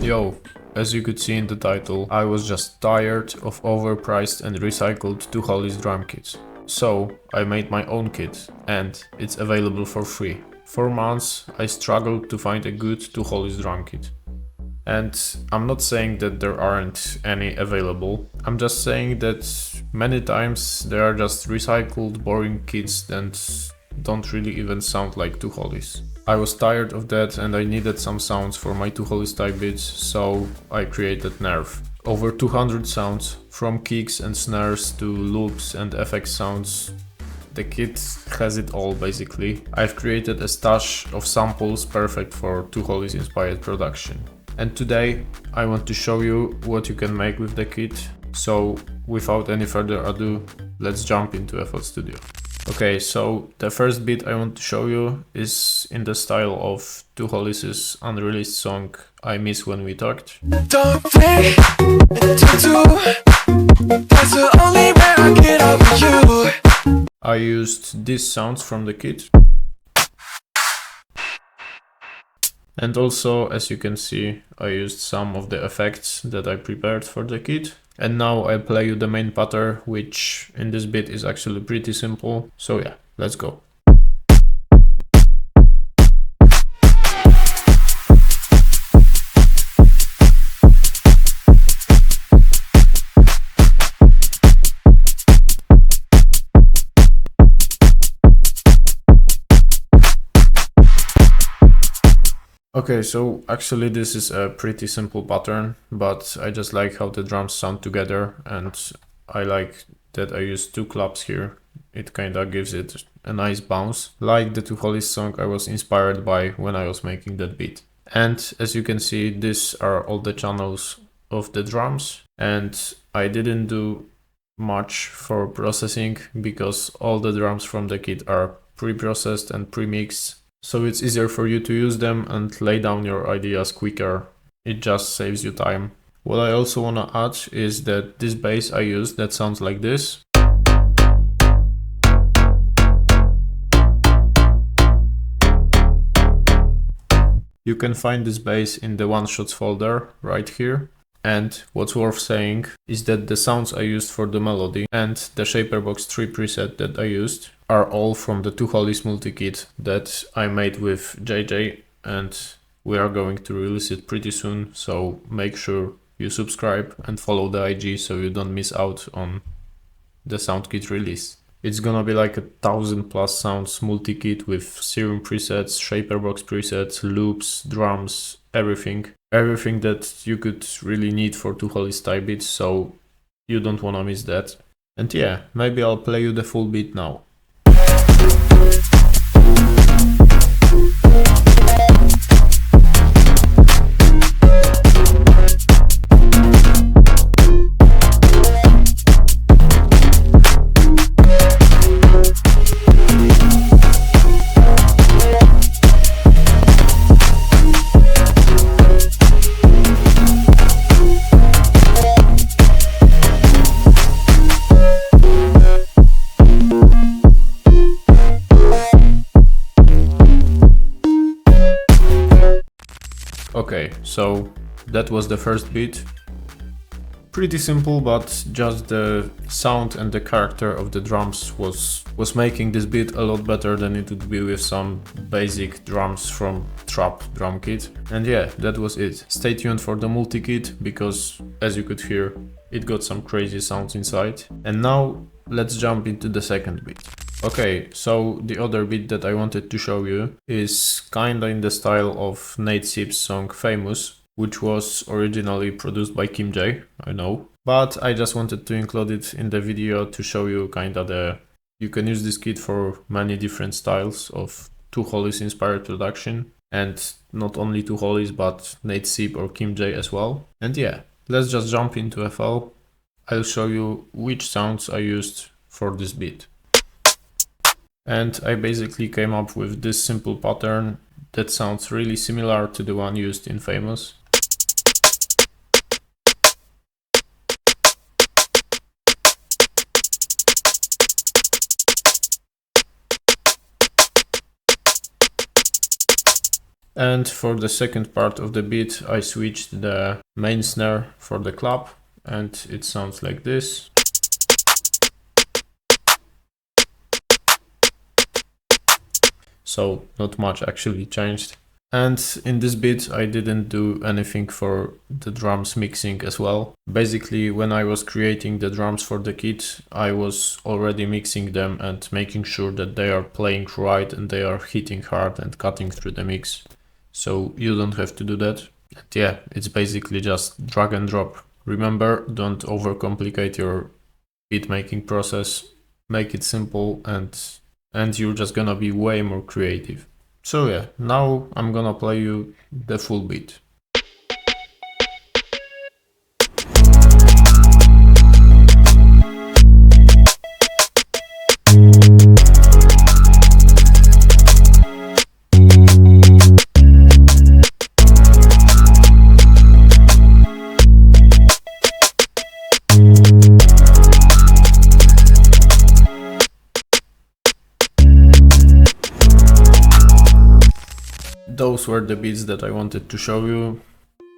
Yo, as you could see in the title, I was just tired of overpriced and recycled 2hollis drum kits. So I made my own kit and it's available for free. For months I struggled to find a good 2hollis drum kit. And I'm not saying that there aren't any available, I'm just saying that many times there are just recycled boring kits that don't really even sound like 2hollis. I was tired of that and I needed some sounds for my 2hollis type beats, so I created Nerve. Over 200 sounds, from kicks and snares to loops and FX sounds. The kit has it all basically. I've created a stash of samples perfect for 2hollis inspired production. And today I want to show you what you can make with the kit. So without any further ado, let's jump into FL Studio. Okay, so the first beat I want to show you is in the style of 2hollis' unreleased song I Miss When We Talked. Don't think that's the only way I get over you. I used these sounds from the kit. And also, as you can see, I used some of the effects that I prepared for the kit. And now I'll play you the main pattern, which in this bit is actually pretty simple. So yeah, let's go. Okay, so actually this is a pretty simple pattern, but I just like how the drums sound together and I like that I use two claps here. It kinda gives it a nice bounce, like the 2hollis song I was inspired by when I was making that beat. And as you can see, these are all the channels of the drums, and I didn't do much for processing because all the drums from the kit are pre-processed and pre-mixed. So it's easier for you to use them and lay down your ideas quicker. It just saves you time. What I also wanna add is that this bass I use that sounds like this. You can find this bass in the one shots folder right here. And what's worth saying is that the sounds I used for the melody and the Shaperbox 3 preset that I used are all from the 2hollis multi-kit that I made with JJ, and we are going to release it pretty soon, so make sure you subscribe and follow the IG so you don't miss out on the sound kit release. It's gonna be like 1,000+ sounds multi-kit with Serum presets, Shaperbox presets, loops, drums, everything. Everything that you could really need for 2hollis type beats, so you don't wanna miss that. And yeah, maybe I'll play you the full beat now. Okay, so that was the first beat. Pretty simple, but just the sound and the character of the drums was making this beat a lot better than it would be with some basic drums from trap drum kit. And yeah, that was it. Stay tuned for the multi-kit because, as you could hear, it got some crazy sounds inside. And now let's jump into the second beat. Okay, so the other beat that I wanted to show you is kinda in the style of Nate Sipp's song Famous, which was originally produced by kimj, I know. But I just wanted to include it in the video to show you kinda you can use this kit for many different styles of 2hollis inspired production. And not only 2hollis but Nate Sipp or kimj as well. And yeah, let's just jump into FL. I'll show you which sounds I used for this beat. And I basically came up with this simple pattern that sounds really similar to the one used in Famous. And for the second part of the beat, I switched the main snare for the clap, and it sounds like this. So not much actually changed. And in this beat I didn't do anything for the drums mixing as well. Basically, when I was creating the drums for the kit, I was already mixing them and making sure that they are playing right and they are hitting hard and cutting through the mix. So you don't have to do that. And yeah, it's basically just drag and drop. Remember, don't overcomplicate your beat making process. Make it simple and you're just gonna be way more creative. So yeah, now I'm gonna play you the full beat. Those were the beats that I wanted to show you.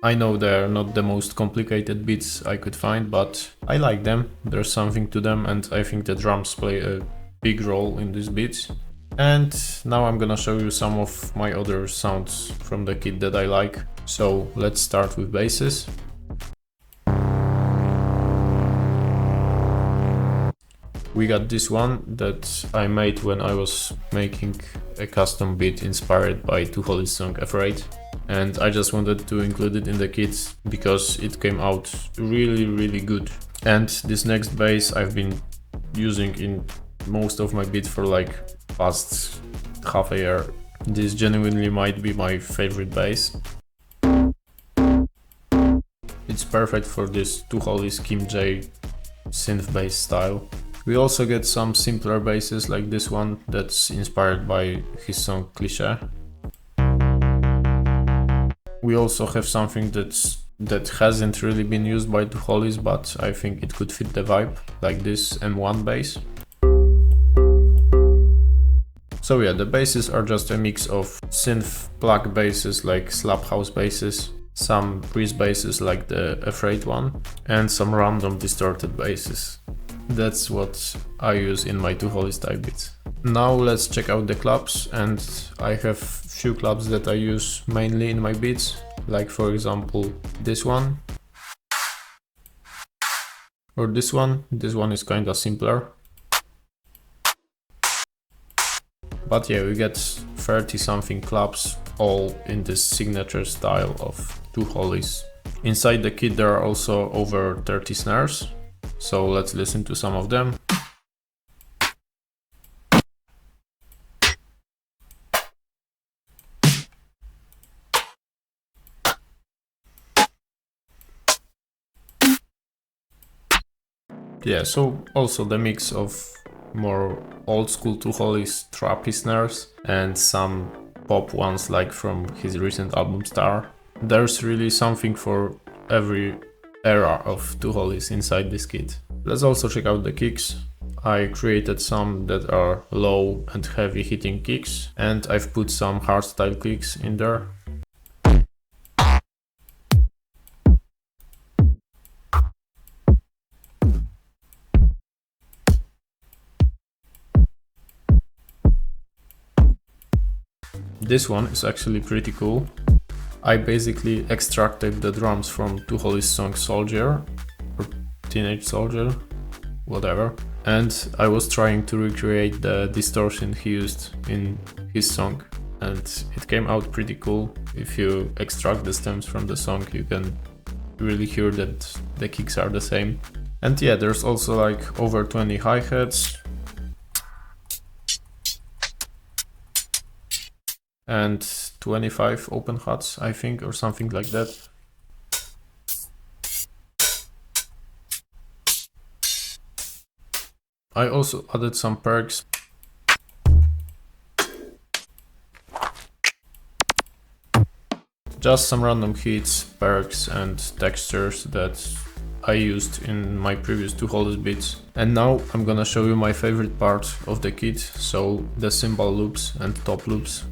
I know they're not the most complicated beats I could find, but I like them. There's something to them, and I think the drums play a big role in these beats. And now I'm gonna show you some of my other sounds from the kit that I like. So let's start with basses. We got this one that I made when I was making a custom beat inspired by 2hollis song Afraid, and I just wanted to include it in the kit because it came out really good. And this next bass I've been using in most of my beats for like past half a year. This genuinely might be my favorite bass. It's perfect for this 2hollis kimj synth bass style. We also get some simpler basses like this one that's inspired by his song Cliché. We also have something that hasn't really been used by 2hollis, but I think it could fit the vibe, like this M1 bass. So yeah, the basses are just a mix of synth plug basses like slap house basses, some breeze basses like the Afraid one, and some random distorted basses. That's what I use in my 2hollis type beats. Now let's check out the claps, and I have few claps that I use mainly in my beats, like for example this one or this one. This one is kinda simpler. But yeah, we get 30 something claps, all in this signature style of 2hollis. Inside the kit there are also over 30 snares. So let's listen to some of them. Yeah, so also the mix of more old school 2hollis trappy snares and some pop ones like from his recent album Star. There's really something for every era of 2hollis inside this kit. Let's also check out the kicks. I created some that are low and heavy hitting kicks, and I've put some hardstyle kicks in there. This one is actually pretty cool. I basically extracted the drums from 2hollis song Soldier, or Teenage Soldier, whatever, and I was trying to recreate the distortion he used in his song, and it came out pretty cool. If you extract the stems from the song, you can really hear that the kicks are the same. And yeah, there's also like over 20 hi-hats and 25 open hats, I think, or something like that. I also added some perks. Just some random hits, perks and textures that I used in my previous 2hollis beats. And now I'm gonna show you my favorite part of the kit, so the cymbal loops and top loops.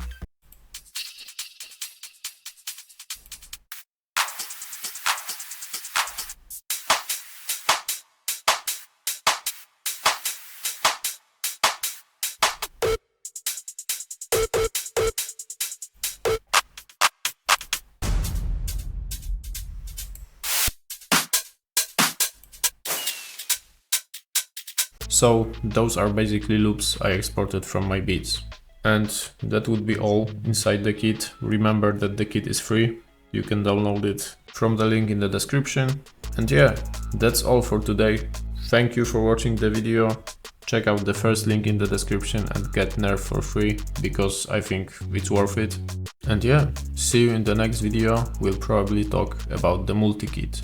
So those are basically loops I exported from my beats. And that would be all inside the kit. Remember that the kit is free. You can download it from the link in the description. And yeah, that's all for today. Thank you for watching the video. Check out the first link in the description and get Nerf for free, because I think it's worth it. And yeah, see you in the next video. We'll probably talk about the multi-kit.